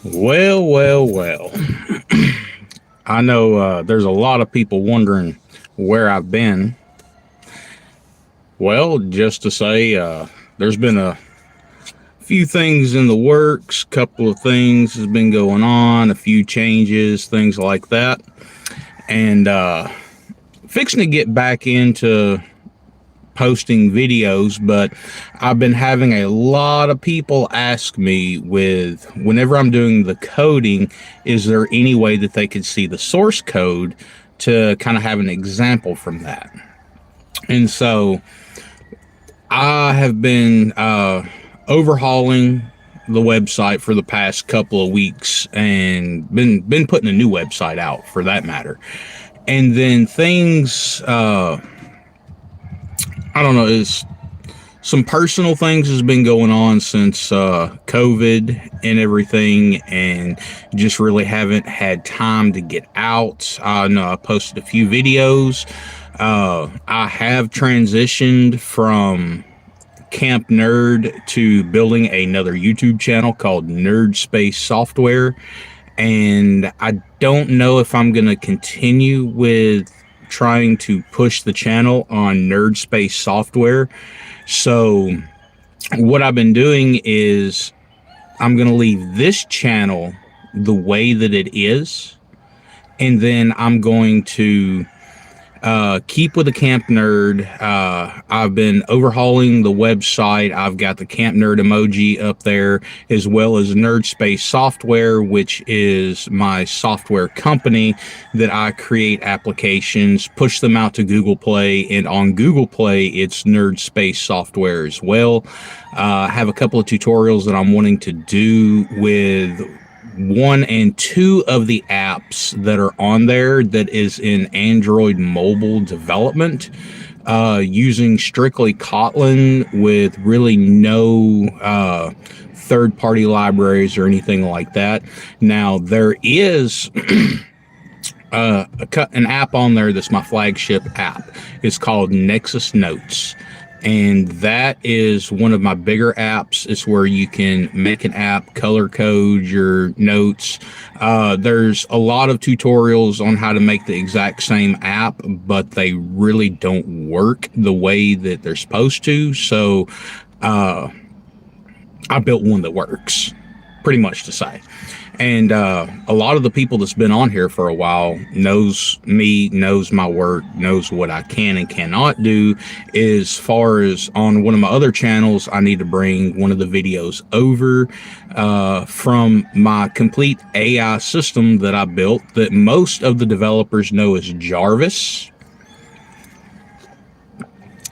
Well. I know there's a lot of people wondering where I've been. Well, just to say, there's been a few things in the works, couple of things has been going on, a few changes, things like that. And fixing to get back into posting videos, but I've been having a lot of people ask me with whenever I'm doing the coding, is there any way that they could see the source code to kind of have an example from that? And so I have been overhauling the website for the past couple of weeks and been putting a new website out for that matter. And then things I don't know, is some personal things has been going on since COVID and everything, and just really haven't had time to get out. I know I posted a few videos. I have transitioned from Camp Nerd to building another YouTube channel called Nerd Space Software, and I don't know if I'm going to continue with trying to push the channel on Nerd Space Software. So what I've been doing is I'm going to leave this channel the way that it is, and then I'm going to keep with the Camp Nerd. I've been overhauling the website. I've got the Camp Nerd emoji up there, as well as Nerd Space Software, which is my software company that I create applications, push them out to Google Play, and on Google Play, it's Nerd Space Software as well. I have a couple of tutorials that I'm wanting to do with one and two of the apps that are on there that is in Android mobile development, using strictly Kotlin with really no third-party libraries or anything like that. Now, there is an app on there that's my flagship app. It's called Nexus Notes. And that is one of my bigger apps. It's where you can make an app, color code your notes. There's a lot of tutorials on how to make the exact same app, but they really don't work the way that they're supposed to. So I built one that works, pretty much to say. And a lot of the people that's been on here for a while knows me, knows my work, knows what I can and cannot do. As far as on one of my other channels, I need to bring one of the videos over from my complete AI system that I built that most of the developers know as Jarvis.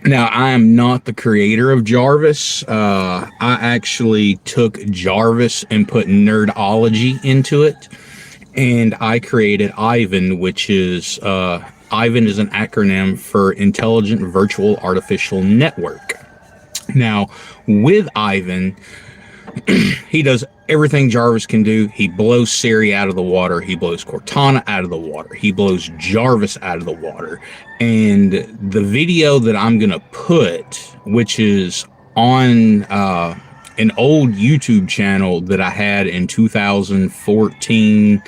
Now, I am not the creator of Jarvis. I actually took Jarvis and put nerdology into it, and I created Ivan, which is Ivan is an acronym for Intelligent Virtual Artificial Network. Now, with Ivan, he does everything Jarvis can do. He blows Siri out of the water. He blows Cortana out of the water. He blows Jarvis out of the water. And the video that I'm going to put, which is on an old YouTube channel that I had in 2014,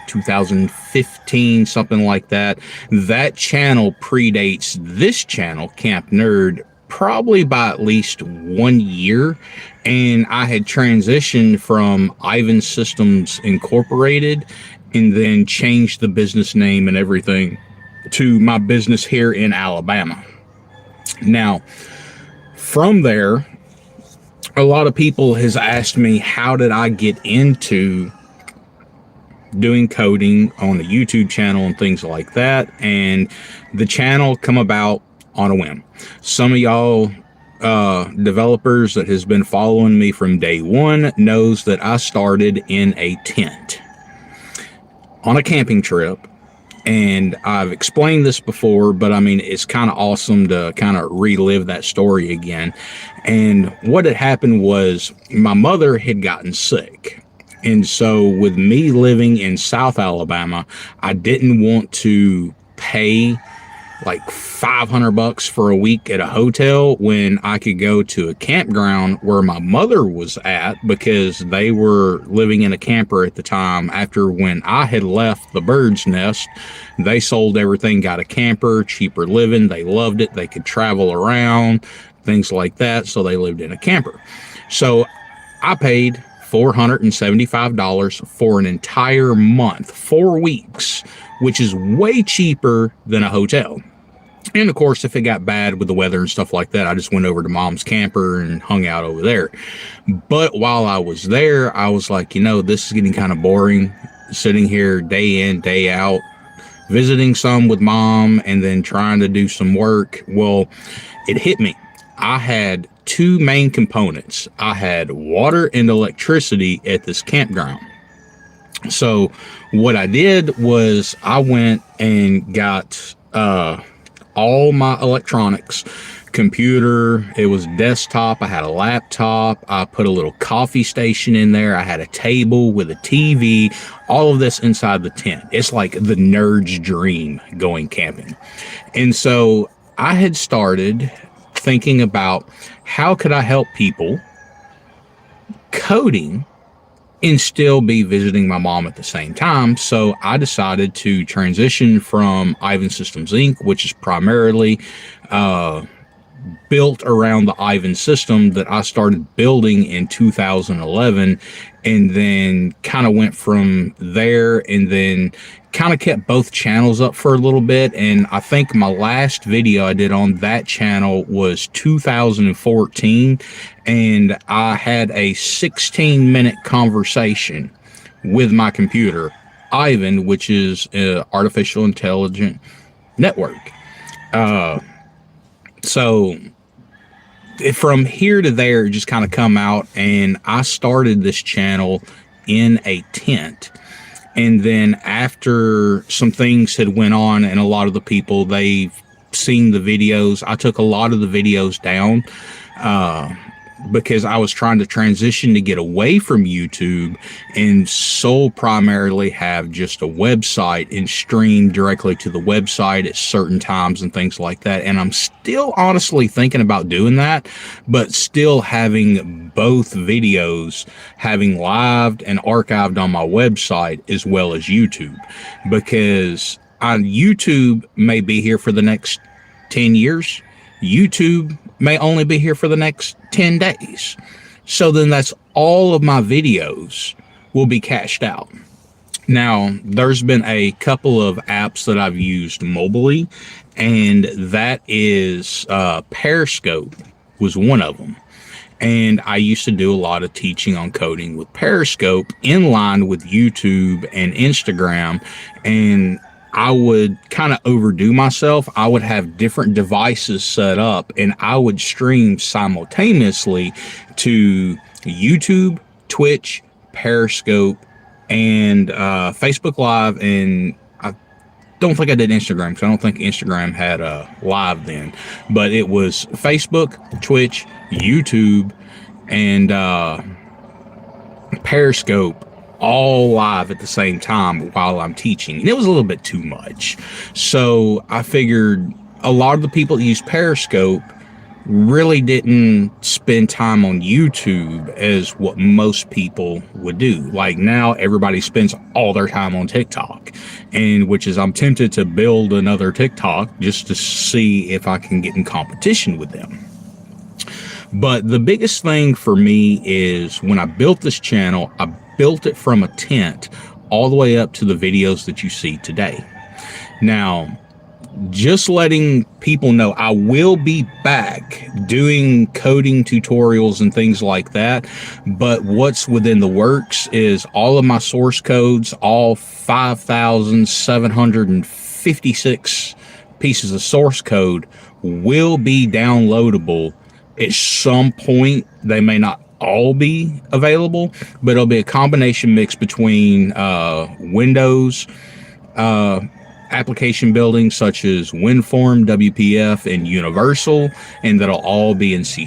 2015, something like that. That channel predates this channel, Camp Nerd, probably by at least 1 year. And I had transitioned from Ivan Systems Incorporated and then changed the business name and everything to my business here in Alabama. Now, from there, a lot of people has asked me, how did I get into doing coding on the YouTube channel and things like that? And the channel come about on a whim. Some of y'all developers that has been following me from day one knows that I started in a tent on a camping trip. And I've explained this before, but I mean, it's kind of awesome to kind of relive that story again. And what had happened was my mother had gotten sick. And so with me living in South Alabama, I didn't want to pay like $500 for a week at a hotel when I could go to a campground where my mother was at, because they were living in a camper at the time. After when I had left the bird's nest, they sold everything, got a camper, cheaper living. They loved it. They could travel around, things like that. So they lived in a camper. So I paid $475 for an entire month, 4 weeks, which is way cheaper than a hotel. And of course, if it got bad with the weather and stuff like that, I just went over to mom's camper and hung out over there. But while I was there, I was like, this is getting kind of boring, sitting here day in, day out, visiting some with mom and then trying to do some work. Well, it hit me. I had two main components. I had water and electricity at this campground. So what I did was I went and got all my electronics, computer, it was desktop, I had a laptop, I put a little coffee station in there, I had a table with a TV, all of this inside the tent. It's like the nerd's dream going camping. And so I had started thinking about how could I help people coding and still be visiting my mom at the same time. So I decided to transition from Ivan Systems Inc., which is primarily built around the Ivan system that I started building in 2011, and then kind of went from there, and then kind of kept both channels up for a little bit. And I think my last video I did on that channel was 2014, and I had a 16-minute conversation with my computer, Ivan, which is an artificial intelligent network. So from here to there, it just kind of come out, and I started this channel in a tent. And then after some things had went on, and a lot of the people, they've seen the videos, I took a lot of the videos down because I was trying to transition to get away from YouTube and primarily have just a website and stream directly to the website at certain times and things like that. And I'm still honestly thinking about doing that, but still having both videos, having lived and archived on my website as well as YouTube, because on YouTube may be here for the next 10 years. YouTube may only be here for the next 10 days. So then that's all of my videos will be cached out. Now, there's been a couple of apps that I've used mobily, and that is Periscope was one of them. And I used to do a lot of teaching on coding with Periscope in line with YouTube and Instagram, and I would kind of overdo myself. I would have different devices set up, and I would stream simultaneously to YouTube, Twitch, Periscope, and Facebook Live. And I don't think I did Instagram, because I don't think Instagram had a live then. But it was Facebook, Twitch, YouTube, and Periscope, all live at the same time while I'm teaching. And it was a little bit too much. So I figured a lot of the people that use Periscope really didn't spend time on YouTube as what most people would do. Like now, everybody spends all their time on TikTok, and which is, I'm tempted to build another TikTok just to see if I can get in competition with them. But the biggest thing for me is when I built this channel, I built it from a tent all the way up to the videos that you see today. Now, just letting people know, I will be back doing coding tutorials and things like that. But what's within the works is all of my source codes, all 5,756 pieces of source code will be downloadable at some point. They may not all be available, but it'll be a combination mix between Windows application building such as WinForm, WPF, and Universal, and that'll all be in C#.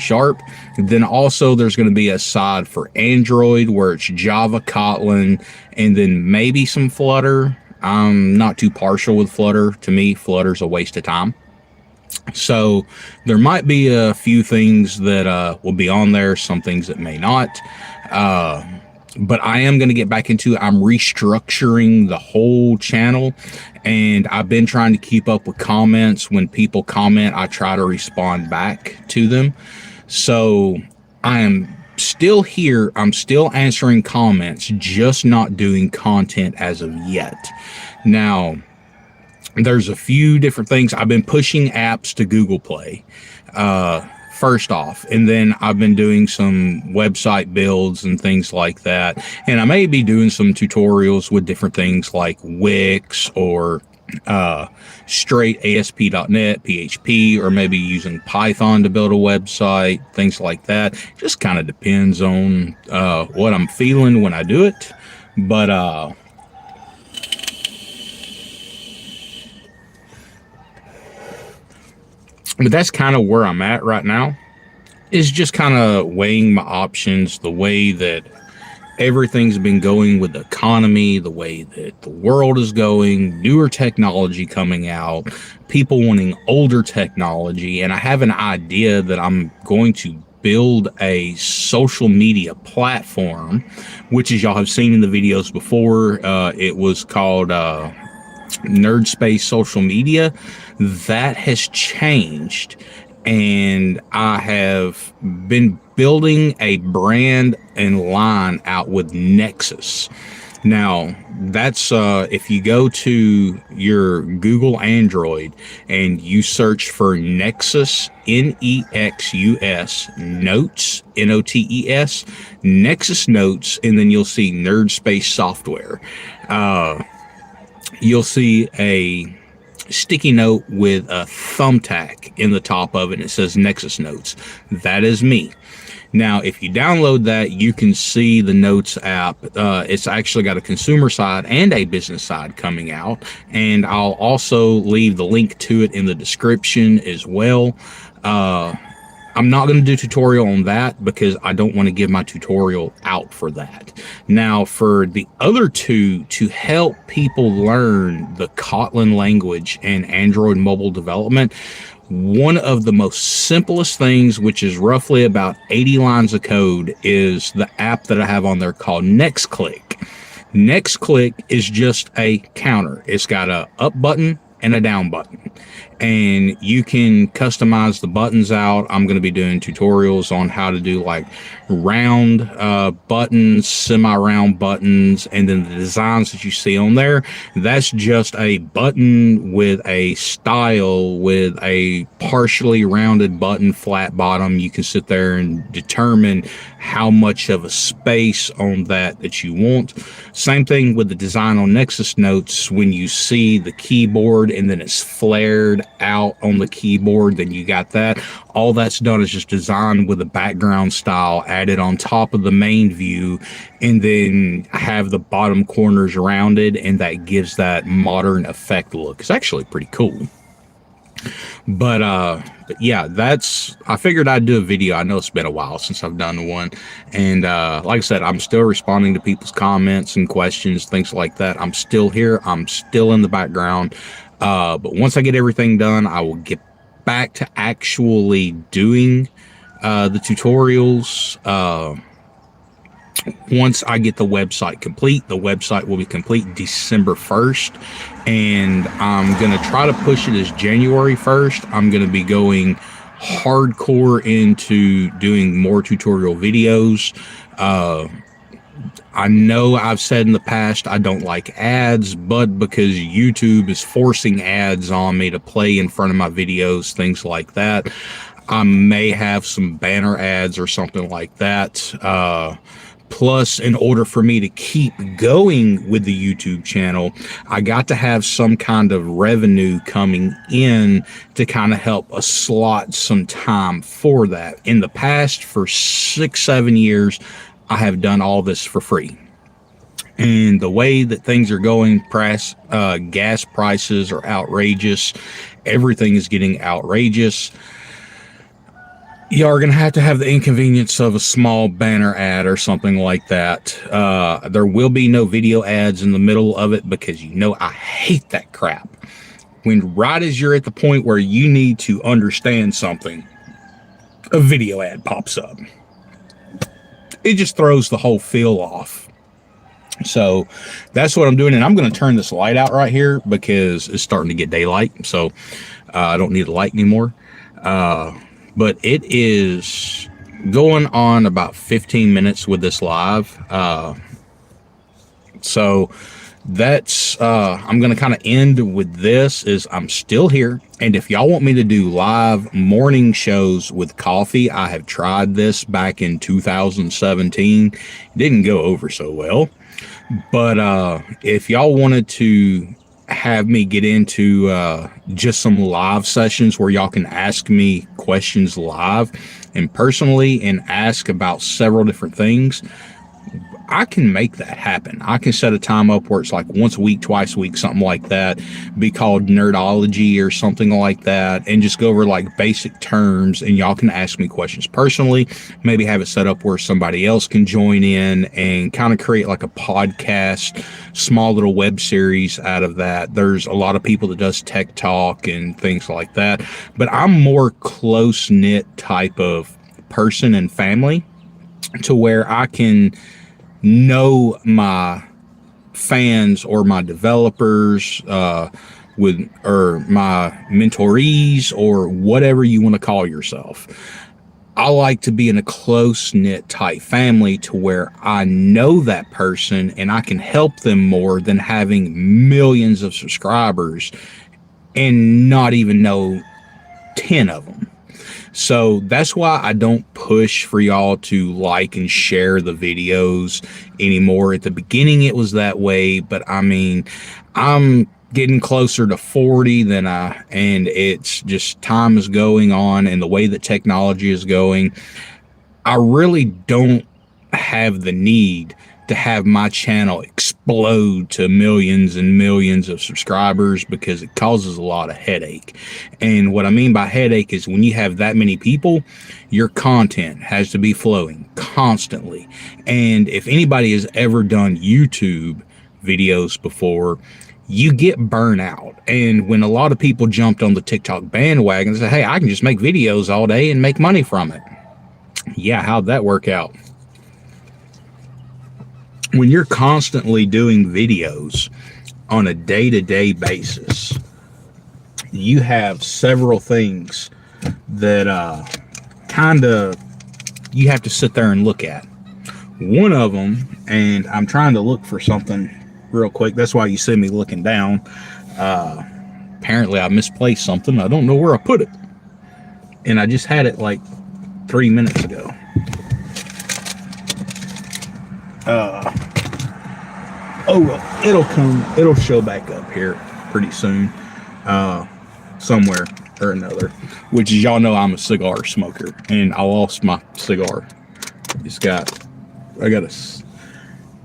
Then also there's going to be a side for Android where it's Java, Kotlin, and then maybe some Flutter. I'm not too partial with Flutter. To me, Flutter's a waste of time. So there might be a few things that will be on there, some things that may not. Uh, but I am going to get back into it. I'm restructuring the whole channel, and I've been trying to keep up with comments. When people comment, I try to respond back to them. So I am still here. I'm still answering comments, just not doing content as of yet. Now, there's a few different things. I've been pushing apps to Google Play, first off, and then I've been doing some website builds and things like that. And I may be doing some tutorials with different things like Wix or straight ASP.NET, PHP, or maybe using Python to build a website, things like that. Just kind of depends on what I'm feeling when I do it. But that's kind of where I'm at right now, is just kind of weighing my options, the way that everything's been going with the economy, the way that the world is going, newer technology coming out, people wanting older technology. And I have an idea that I'm going to build a social media platform, which, as y'all have seen in the videos before, it was called Nerd Space Social Media. That has changed, and I have been building a brand and line out with Nexus. Now, that's if you go to your Google Android and you search for Nexus, Nexus, Notes, Notes, Nexus Notes, and then you'll see Nerd Space Software. You'll see a sticky note with a thumbtack in the top of it, and it says Nexus Notes. That is me. Now, if you download that, you can see the Notes app. It's actually got a consumer side and a business side coming out, and I'll also leave the link to it in the description as well. I'm not going to do tutorial on that because I don't want to give my tutorial out for that. Now, for the other two, to help people learn the Kotlin language and Android mobile development, one of the most simplest things, which is roughly about 80 lines of code, is the app that I have on there called NextClick. NextClick is just a counter. It's got a up button and a down button, and you can customize the buttons out. I'm going to be doing tutorials on how to do like round buttons, semi-round buttons, and then the designs that you see on there, that's just a button with a style, with a partially rounded button, flat bottom. You can sit there and determine how much of a space on that you want. Same thing with the design on Nexus Notes. When you see the keyboard and then it's flared out on the keyboard, then you got that. All that's done is just designed with a background style added on top of the main view, and then have the bottom corners rounded, and that gives that modern effect look. It's actually pretty cool. But yeah, I figured I'd do a video. I know it's been a while since I've done one, and like I said, I'm still responding to people's comments and questions, things like that. I'm still here. I'm still in the background. But once I get everything done, I will get back to actually doing the tutorials. Once I get the website complete, the website will be complete December 1st, and I'm going to try to push it as January 1st. I'm going to be going hardcore into doing more tutorial videos. I know I've said in the past I don't like ads, but because YouTube is forcing ads on me to play in front of my videos, things like that, I may have some banner ads or something like that. Plus, in order for me to keep going with the YouTube channel, I got to have some kind of revenue coming in to kind of help us slot some time for that. In the past, for 6-7 years, I have done all this for free. And the way that things are going, gas prices are outrageous. Everything is getting outrageous. You are going to have the inconvenience of a small banner ad or something like that. There will be no video ads in the middle of it because I hate that crap. when right as you're at the point where you need to understand something, a video ad pops up. It just throws the whole feel off. So that's what I'm doing. And I'm going to turn this light out right here because it's starting to get daylight. So I don't need a light anymore. But it is going on about 15 minutes with this live. So that's I'm gonna kind of end with this is I'm still here, and if y'all want me to do live morning shows with coffee, I have tried this back in 2017. It didn't go over so well, but if y'all wanted to have me get into just some live sessions where y'all can ask me questions live and personally and ask about several different things, I can make that happen. I can set a time up where it's like once a week, twice a week, something like that, be called nerdology or something like that, and just go over like basic terms, and y'all can ask me questions personally, maybe have it set up where somebody else can join in and kind of create like a podcast, small little web series out of that. There's a lot of people that does tech talk and things like that, but I'm more close-knit type of person and family to where I can know my fans or my developers with or my mentorees or whatever you want to call yourself. I like to be in a close-knit type family to where I know that person and I can help them more than having millions of subscribers and not even know 10 of them. So that's why I don't push for y'all to like and share the videos anymore. At the beginning, it was that way, but I mean, I'm getting closer to 40 and it's just time is going on and the way that technology is going. I really don't have the need to have my channel explode to millions and millions of subscribers because it causes a lot of headache. And what I mean by headache is when you have that many people, your content has to be flowing constantly. And if anybody has ever done YouTube videos before, you get burnt out. And when a lot of people jumped on the TikTok bandwagon and said, hey, I can just make videos all day and make money from it. Yeah, how'd that work out? When you're constantly doing videos on a day-to-day basis, you have several things that kind of you have to sit there and look at. One of them, and I'm trying to look for something real quick. That's why you see me looking down. Apparently I misplaced something. I don't know where I put it. And I just had it like 3 minutes ago. Oh well, it'll show back up here pretty soon, somewhere or another. Which is, y'all know I'm a cigar smoker, and I lost my cigar. I got it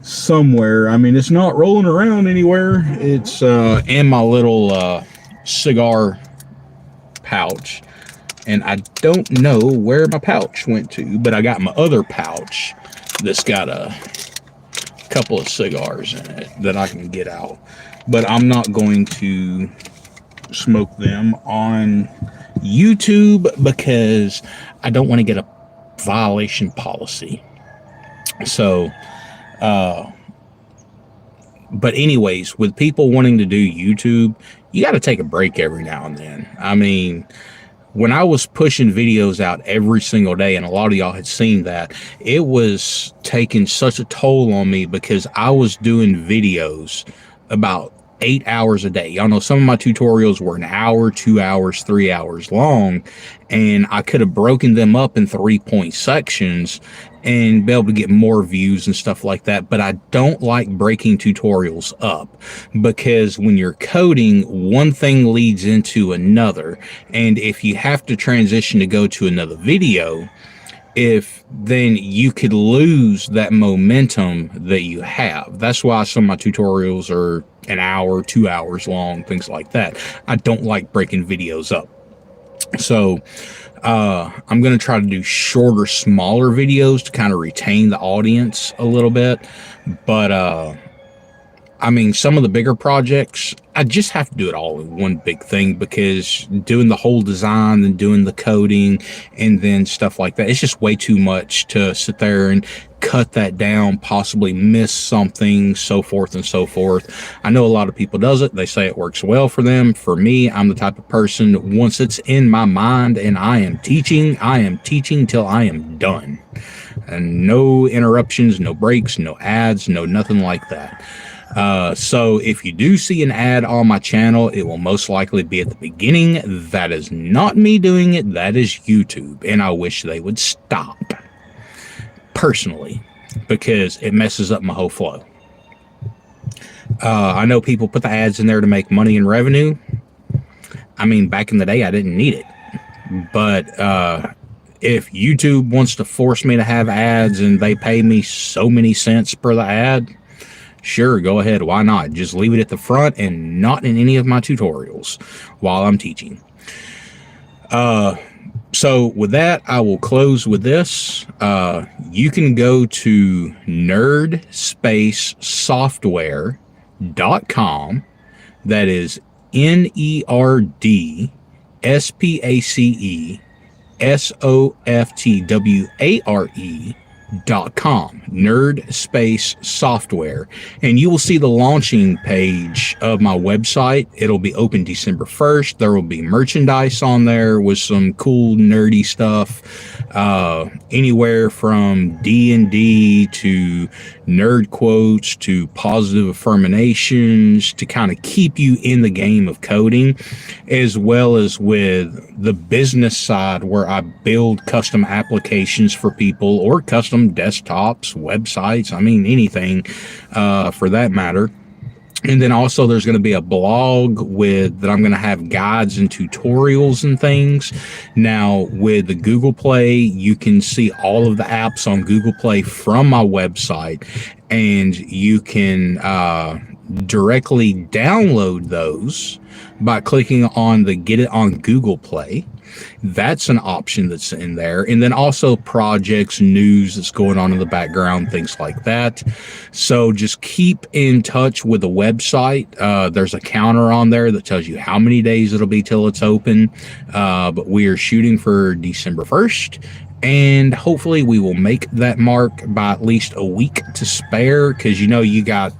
somewhere. I mean, it's not rolling around anywhere. It's in my little cigar pouch, and I don't know where my pouch went to, but I got my other pouch that's got a couple of cigars in it that I can get out, but I'm not going to smoke them on YouTube because I don't want to get a violation policy. So but anyways, with people wanting to do YouTube, you got to take a break every now and then. I mean, when I was pushing videos out every single day, and a lot of y'all had seen that, it was taking such a toll on me because I was doing videos about 8 hours a day. Y'all know some of my tutorials were an hour, 2 hours, 3 hours long, and I could have broken them up in 3-point sections and be able to get more views and stuff like that. But I don't like breaking tutorials up because when you're coding, one thing leads into another. And if you have to transition to go to another video, then you could lose that momentum that you have. That's why some of my tutorials are an hour, 2 hours long, things like that. I don't like breaking videos up. So I'm going to try to do shorter, smaller videos to kind of retain the audience a little bit. But I mean, some of the bigger projects, I just have to do it all in one big thing, because doing the whole design and doing the coding and then stuff like that, it's just way too much to sit there and cut that down, possibly miss something, so forth and so forth. I know a lot of people does it. They say it works well for them. For me, I'm the type of person, once it's in my mind and I am teaching till I am done. And no interruptions, no breaks, no ads, no nothing like that. So if you do see an ad on my channel, it will most likely be at the beginning. That is not me doing it. That is YouTube. And I wish they would stop, personally, because it messes up my whole flow. I know people put the ads in there to make money and revenue. I mean, back in the day, I didn't need it. But if YouTube wants to force me to have ads and they pay me so many cents per the ad, sure, go ahead. Why not? Just leave it at the front and not in any of my tutorials while I'm teaching. So with that, I will close with this. You can go to nerdSpaceSoftware.com. That is NerdSpaceSoftware.com, Nerd Space Software, and you will see the launching page of my website. It'll be open December 1st. There will be merchandise on there with some cool nerdy stuff, anywhere from D&D to nerd quotes to positive affirmations to kind of keep you in the game of coding, as well as with the business side where I build custom applications for people, or custom desktops, websites, I mean anything for that matter. And then also there's going to be a blog with that I'm going to have guides and tutorials and things. Now with the Google Play, you can see all of the apps on Google Play from my website, and you can directly download those by clicking on the Get It on Google Play. That's an option that's in there. And then also projects, news that's going on in the background, things like that. So just keep in touch with the website. There's a counter on there that tells you how many days it'll be till it's open. But we are shooting for December 1st. And hopefully we will make that mark by at least a week to spare, because you know you got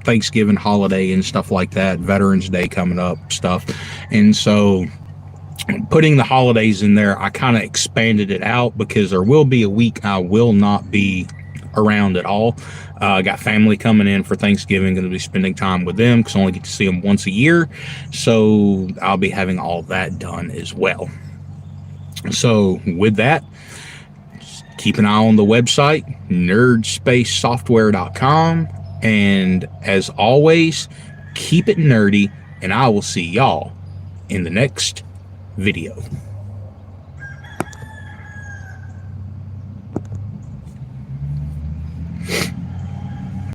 Thanksgiving holiday and stuff like that, Veterans Day coming up, stuff. And so putting the holidays in there, I kind of expanded it out, because there will be a week I will not be around at all. I got family coming in for Thanksgiving, going to be spending time with them because I only get to see them once a year. So I'll be having all that done as well. So with that, keep an eye on the website, nerdspacesoftware.com. And as always, keep it nerdy, and I will see y'all in the next video.